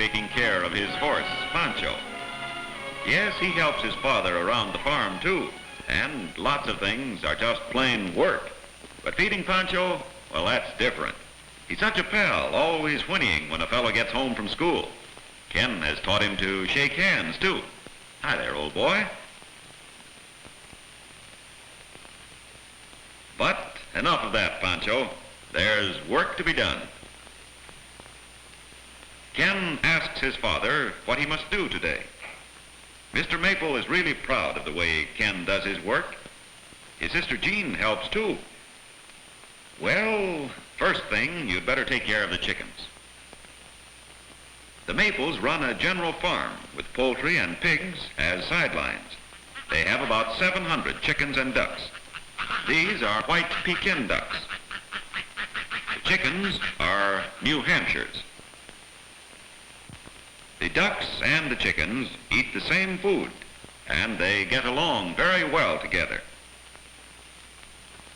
taking care of his horse, Poncho. Yes, he helps his father around the farm too, and lots of things are just plain work. But feeding Poncho, well, that's different. He's such a pal, always whinnying when a fellow gets home from school. Ken has taught him to shake hands too. Hi there, old boy. But enough of that, Poncho. There's work to be done. Ken asks his father what he must do today. Mr. Maple is really proud of the way Ken does his work. His sister Jean helps too. Well, first thing, you'd better take care of the chickens. The Maples run a general farm with poultry and pigs as sidelines. They have about 700 chickens and ducks. These are white Pekin ducks. The chickens are New Hampshires. The ducks and the chickens eat the same food, and they get along very well together.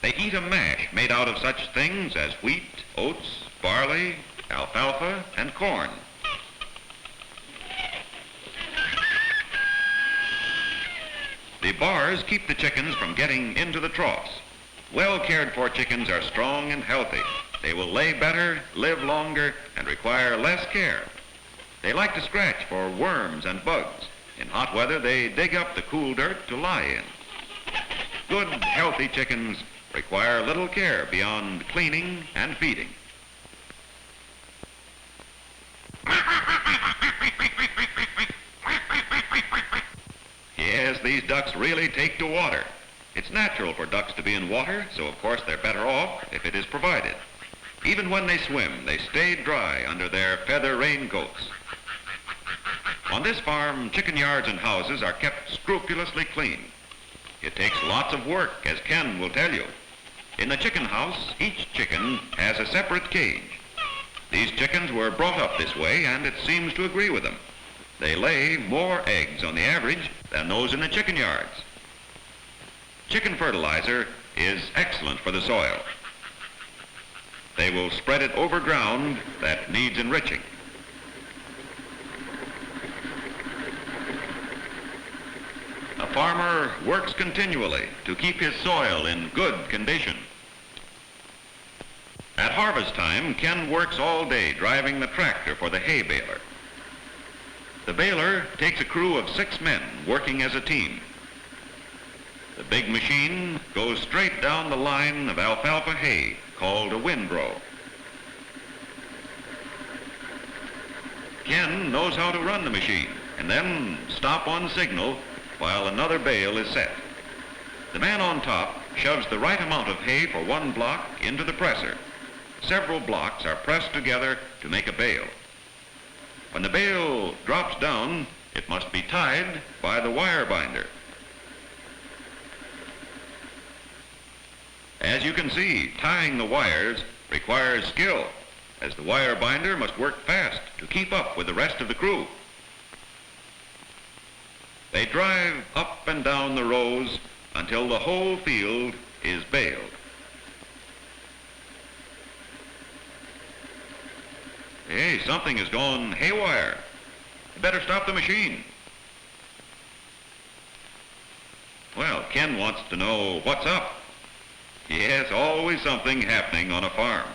They eat a mash made out of such things as wheat, oats, barley, alfalfa, and corn. The bars keep the chickens from getting into the troughs. Well cared for chickens are strong and healthy. They will lay better, live longer, and require less care. They like to scratch for worms and bugs. In hot weather, they dig up the cool dirt to lie in. Good, healthy chickens require little care beyond cleaning and feeding. Yes, these ducks really take to water. It's natural for ducks to be in water, so of course they're better off if it is provided. Even when they swim, they stay dry under their feather raincoats. On this farm, chicken yards and houses are kept scrupulously clean. It takes lots of work, as Ken will tell you. In the chicken house, each chicken has a separate cage. These chickens were brought up this way, and it seems to agree with them. They lay more eggs on the average than those in the chicken yards. Chicken fertilizer is excellent for the soil. They will spread it over ground that needs enriching. A farmer works continually to keep his soil in good condition. At harvest time, Ken works all day driving the tractor for the hay baler. The baler takes a crew of 6 men working as a team. The big machine goes straight down the line of alfalfa hay called a windrow. Ken knows how to run the machine and then stop on signal while another bale is set. The man on top shoves the right amount of hay for one block into the presser. Several blocks are pressed together to make a bale. When the bale drops down, it must be tied by the wire binder. As you can see, tying the wires requires skill, as the wire binder must work fast to keep up with the rest of the crew. They drive up and down the rows until the whole field is baled. Hey, something has gone haywire. You better stop the machine. Well, Ken wants to know what's up. Yes, always something happening on a farm.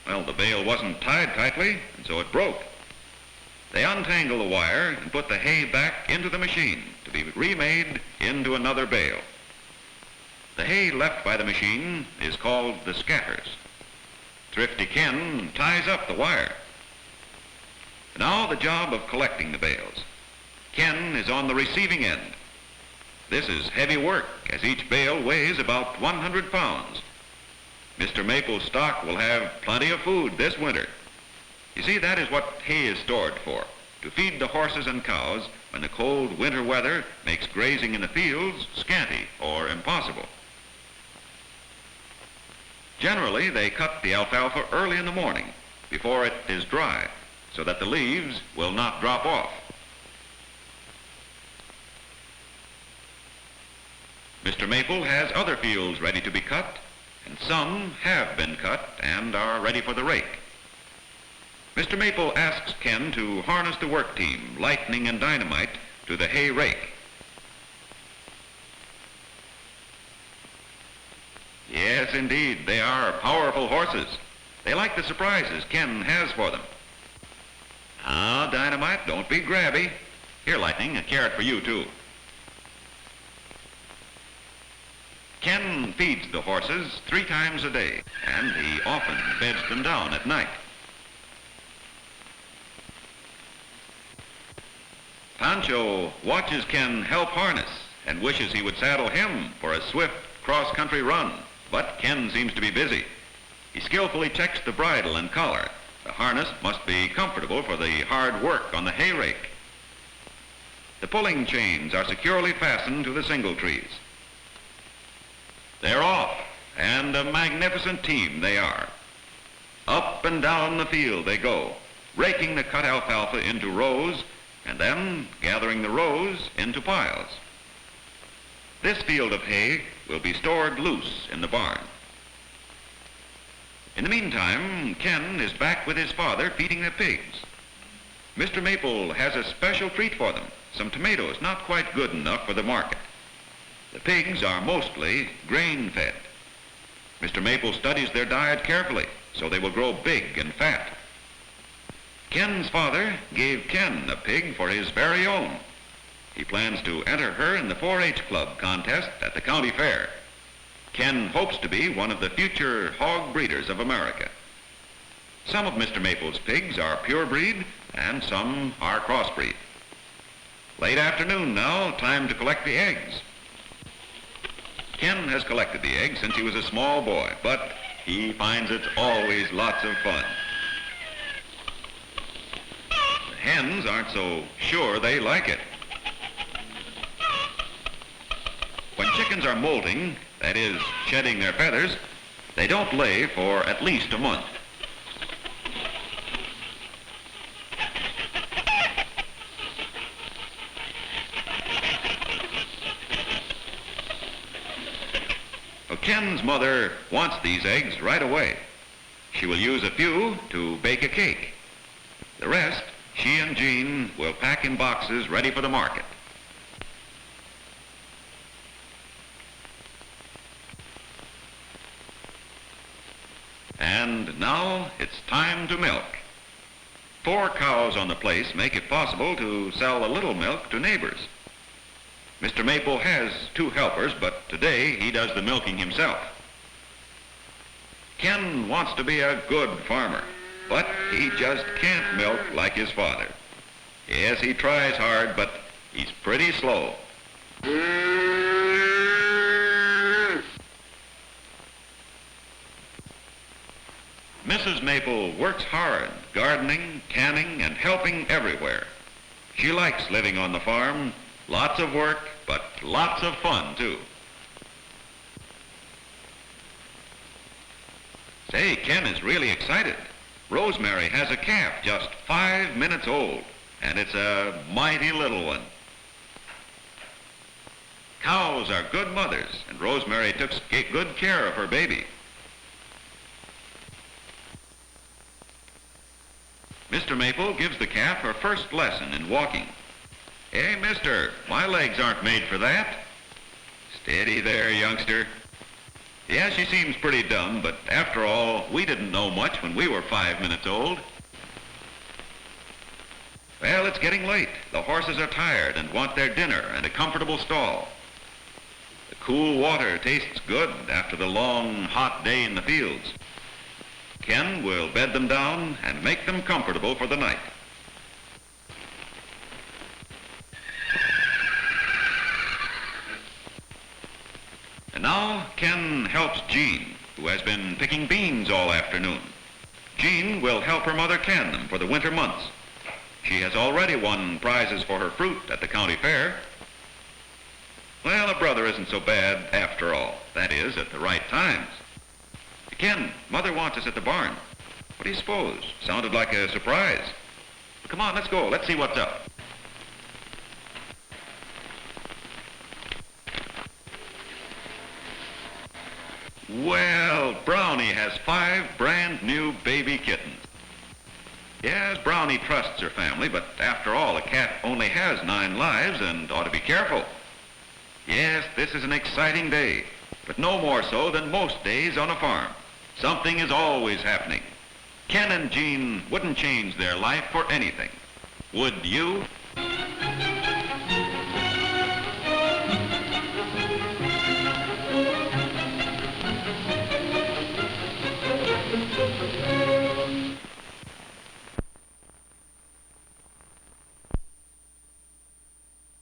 Well, the bale wasn't tied tightly, and so it broke. They untangle the wire and put the hay back into the machine to be remade into another bale. The hay left by the machine is called the scatters. Thrifty Ken ties up the wire. Now the job of collecting the bales. Ken is on the receiving end. This is heavy work, as each bale weighs about 100 pounds. Mr. Maple's stock will have plenty of food this winter. You see, that is what hay is stored for, to feed the horses and cows when the cold winter weather makes grazing in the fields scanty or impossible. Generally, they cut the alfalfa early in the morning, before it is dry, so that the leaves will not drop off. Mr. Maple has other fields ready to be cut, and some have been cut and are ready for the rake. Mr. Maple asks Ken to harness the work team, Lightning and Dynamite, to the hay rake. Yes, indeed, they are powerful horses. They like the surprises Ken has for them. Now, Dynamite, don't be grabby. Here, Lightning, a carrot for you, too. Ken feeds the horses 3 times a day, and he often beds them down at night. Poncho watches Ken help harness and wishes he would saddle him for a swift cross-country run, but Ken seems to be busy. He skillfully checks the bridle and collar. The harness must be comfortable for the hard work on the hay rake. The pulling chains are securely fastened to the single trees. They're off, and a magnificent team they are. Up and down the field they go, raking the cut alfalfa into rows, and then gathering the rows into piles. This field of hay will be stored loose in the barn. In the meantime, Ken is back with his father feeding the pigs. Mr. Maple has a special treat for them, some tomatoes not quite good enough for the market. The pigs are mostly grain-fed. Mr. Maple studies their diet carefully, so they will grow big and fat. Ken's father gave Ken a pig for his very own. He plans to enter her in the 4-H club contest at the county fair. Ken hopes to be one of the future hog breeders of America. Some of Mr. Maple's pigs are pure breed, and some are crossbreed. Late afternoon now, time to collect the eggs. Ken has collected the eggs since he was a small boy, but he finds it's always lots of fun. The hens aren't so sure they like it. When chickens are molting, that is, shedding their feathers, they don't lay for at least a month. Ken's mother wants these eggs right away. She will use a few to bake a cake. The rest, she and Jean will pack in boxes ready for the market. And now it's time to milk. 4 cows on the place make it possible to sell a little milk to neighbors. Mr. Maple has 2 helpers, but today he does the milking himself. Ken wants to be a good farmer, but he just can't milk like his father. Yes, he tries hard, but he's pretty slow. Mrs. Maple works hard, gardening, canning, and helping everywhere. She likes living on the farm. Lots of work, but lots of fun, too. Say, Ken is really excited. Rosemary has a calf just 5 minutes old, and it's a mighty little one. Cows are good mothers, and Rosemary took good care of her baby. Mr. Maple gives the calf her first lesson in walking. Hey, mister, my legs aren't made for that. Steady there, youngster. Yeah, she seems pretty dumb, but after all, we didn't know much when we were 5 minutes old. Well, it's getting late. The horses are tired and want their dinner and a comfortable stall. The cool water tastes good after the long, hot day in the fields. Ken will bed them down and make them comfortable for the night. And now Ken helps Jean, who has been picking beans all afternoon. Jean will help her mother can them for the winter months. She has already won prizes for her fruit at the county fair. Well, a brother isn't so bad after all. That is, at the right times. Ken, Mother wants us at the barn. What do you suppose? Sounded like a surprise. Well, come on, let's go. Let's see what's up. Well, Brownie has 5 brand new baby kittens. Yes, Brownie trusts her family, but after all, a cat only has 9 lives and ought to be careful. Yes, this is an exciting day, but no more so than most days on a farm. Something is always happening. Ken and Jean wouldn't change their life for anything. Would you?